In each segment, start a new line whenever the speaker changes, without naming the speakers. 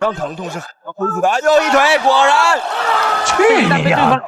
让疼痛是很灰色的。又一腿，果然
去你呀！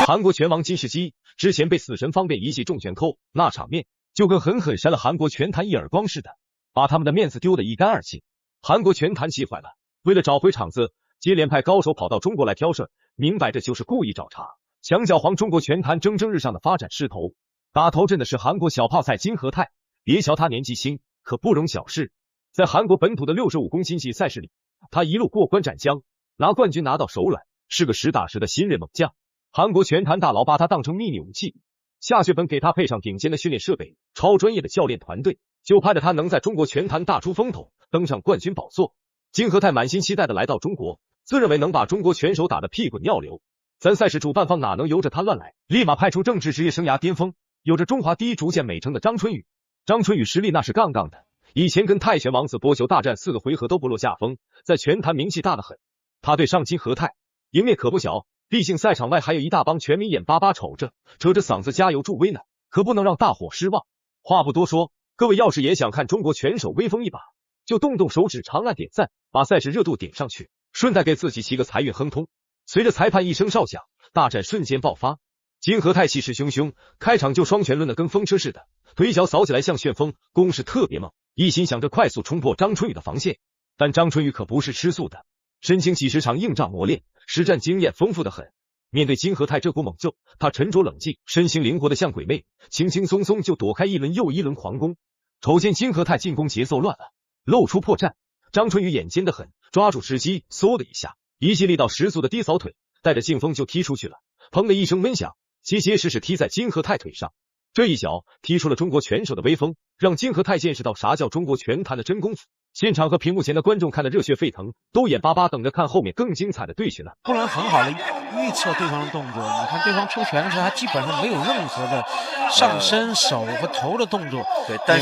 韩国拳王金世基之前被死神方便一记重拳扣，那场面就跟狠狠扇了韩国拳坛一耳光似的，把他们的面子丢得一干二净。韩国拳坛气坏了，为了找回场子，接连派高手跑到中国来挑事，明摆着就是故意找茬，想搅黄中国拳坛蒸蒸日上的发展势头。打头阵的是韩国小泡菜金和泰，别瞧他年纪轻，可不容小视。在韩国本土的65公斤级赛事里，他一路过关斩将，拿冠军拿到手软，是个实打实的新锐猛将。韩国拳坛大佬把他当成秘密武器，下血本给他配上顶尖的训练设备，超专业的教练团队，就盼着他能在中国拳坛大出风头，登上冠军宝座。金和泰满心期待的来到中国，自认为能把中国拳手打得屁滚尿流，咱赛事主办方哪能由着他乱来，立马派出正值职业生涯巅峰，有着中华第一逐渐美称的张春雨。张春雨实力那是杠杠的，以前跟泰拳王子波球大战4个回合都不落下风，在拳坛名气大得很。他对上金和泰赢面可不小，毕竟赛场外还有一大帮拳迷眼巴巴瞅着，扯着嗓子加油助威呢，可不能让大伙失望。话不多说，各位要是也想看中国拳手威风一把，就动动手指长按点赞，把赛事热度顶上去，顺带给自己起个财运亨通。随着裁判一声哨响，大战瞬间爆发。金和泰气势汹汹，开场就双拳抡得跟风车似的，腿脚扫起来像旋风，攻势特别猛，一心想着快速冲破张春雨的防线。但张春雨可不是吃素的，身经几十场硬仗磨练，实战经验丰富得很。面对金和泰这股猛揍，他沉着冷静，身形灵活的像鬼魅，轻轻松松就躲开一轮又一轮狂攻。瞅见金和泰进攻节奏乱了，露出破绽，张春雨眼尖得很，抓住时机，嗖的一下，一记力道十足的低扫腿，带着劲风就踢出去了。砰的一声闷响，结结实实踢在金和泰腿上。这一脚踢出了中国拳手的威风，让金和泰见识到啥叫中国拳坛的真功夫。现场和屏幕前的观众看得热血沸腾，都眼巴巴等着看后面更精彩的对决了。
不能很好的预测对方的动作，你看对方出拳的时候，他基本上没有任何的上身、手和头的动作。
对，但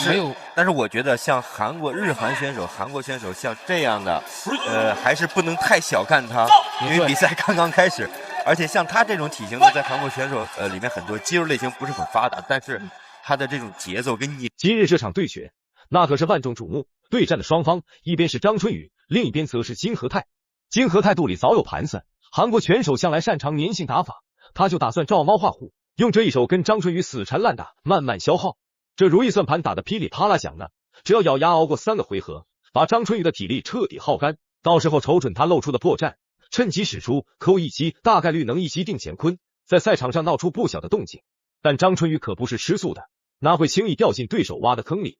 是我觉得像日韩选手、韩国选手像这样的，还是不能太小看他，因为比赛刚刚开始。而且像他这种体型的，在韩国选手里面很多肌肉类型不是很发达，但是他的这种节奏跟你
今日这场对决，那可是万众瞩目。对战的双方，一边是张春雨，另一边则是金和泰。金和泰肚里早有盘算，韩国拳手向来擅长粘性打法，他就打算照猫画虎，用这一手跟张春雨死缠烂打，慢慢消耗。这如意算盘打得噼里啪啦响呢，只要咬牙熬过3个回合，把张春雨的体力彻底耗干，到时候瞅准他露出的破绽，趁机使出扣一击，大概率能一击定乾坤，在赛场上闹出不小的动静。但张春雨可不是吃素的，哪会轻易掉进对手挖的坑里。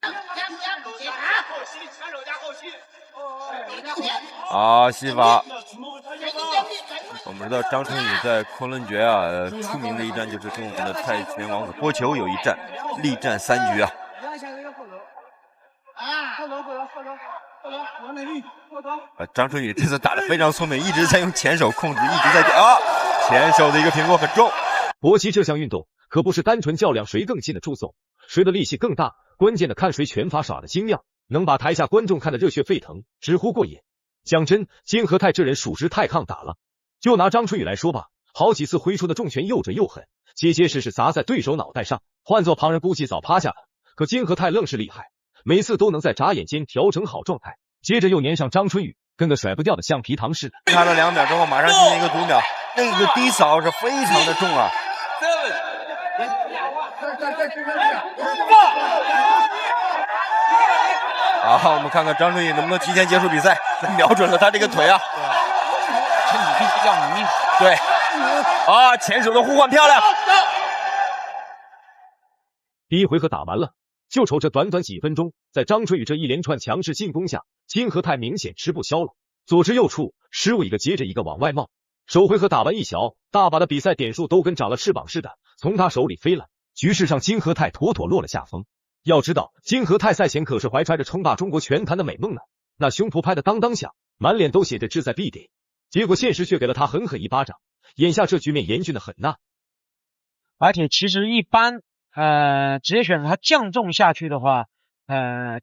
西法。我们知道张春雨在昆仑决出名的一战就是跟我们的泰拳王子波球有一战，力战3局啊。张春雨这次打得非常聪明，一直在用前手控制，一直在前手的一个平握很重。
搏击这项运动可不是单纯较量谁更近的助走，谁的力气更大，关键的看谁拳法耍的精妙，能把台下观众看得热血沸腾，直呼过瘾。讲真，金和泰这人属实太抗打了。就拿张春雨来说吧，好几次挥出的重拳又准又狠，结结实实砸在对手脑袋上，换做旁人估计早趴下了。可金和泰愣是厉害，每次都能在眨眼间调整好状态，接着又粘上张春雨，跟个甩不掉的橡皮糖似的。
看了2秒之后，马上进行一个读秒，那个低扫是非常的重啊。我们看看张春雨能不能提前结束比赛，瞄准了他这个腿啊。
这你必须叫你命。
对，前手的互换漂亮。
第一回合打完了，就瞅着短短几分钟，在张春雨这一连串强势进攻下，金和泰明显吃不消了，左支右绌，失误一个接着一个往外冒。首回合打完一瞧，大把的比赛点数都跟长了翅膀似的从他手里飞了，局势上金和泰妥妥落了下风。要知道金和泰赛前可是怀揣着称霸中国拳坛的美梦呢，那胸脯拍得当当响，满脸都写着志在必得，结果现实却给了他狠狠一巴掌。眼下这局面严峻的很呐。
而且其实一般职业选手他降重下去的话，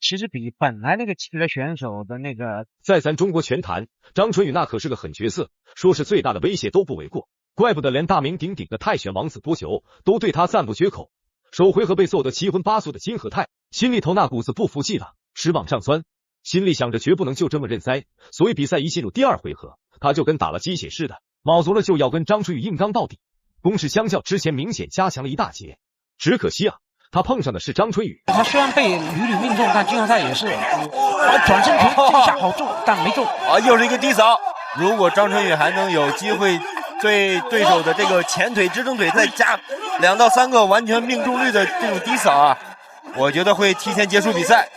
其实比本来那个级别的选手的那个，
在咱中国拳坛，张春雨那可是个狠角色，说是最大的威胁都不为过，怪不得连大名鼎鼎的泰拳王子波球都对他赞不绝口。首回合被揍得七荤八素的金和泰，心里头那股子不服气了，直往上钻。心里想着绝不能就这么认栽，所以比赛一进入第2回合，他就跟打了鸡血似的，卯足了就要跟张春雨硬刚到底，攻势相较之前明显加强了一大截。只可惜啊，他碰上的是张春雨，
他虽然被屡命中，但金河泰也是转身拳这一下好中，但没中
啊，又是一个低扫。如果张春雨还能有机会对对手的这个前腿支撑腿再加2到3个完全命中率的这种低扫啊，我觉得会提前结束比赛，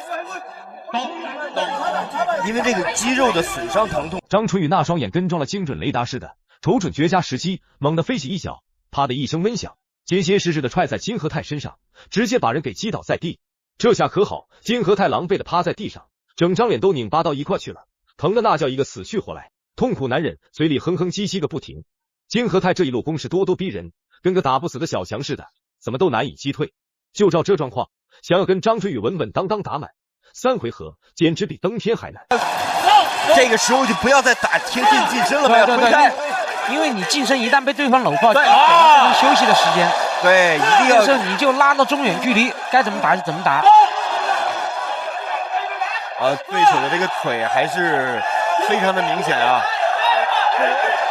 因为这个肌肉的损伤疼痛。
张春雨那双眼跟装了精准雷达似的，瞅准绝佳时机，猛地飞起一脚，啪的一声闷响，结结实实的踹在金河泰身上，直接把人给击倒在地。这下可好，金河泰狼狈的趴在地上，整张脸都拧巴到一块去了，疼的那叫一个死去活来，痛苦难忍，嘴里哼哼唧唧个不停。金河泰这一路攻势咄咄逼人，跟个打不死的小强似的，怎么都难以击退。就照这状况，想要跟张春雨稳稳当当打满3回合，简直比登天还难。
这个时候就不要再打贴近身了，
对，因为你近身一旦被对方搂爆，
对
啊，休息的时间，
对，一定要，
这时候你就拉到中远距离，该怎么打就怎么打。
对手的这个腿还是非常的明显啊。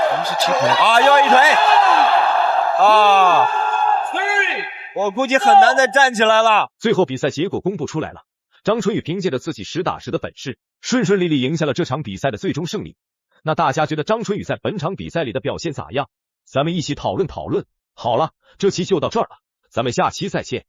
我们是齐腿
啊，又一腿啊！我估计很难再站起来了。
最后比赛结果公布出来了，张春雨凭借着自己实打实的本事，顺顺利利赢下了这场比赛的最终胜利。那大家觉得张春雨在本场比赛里的表现咋样？咱们一起讨论讨论。好了，这期就到这儿了，咱们下期再见。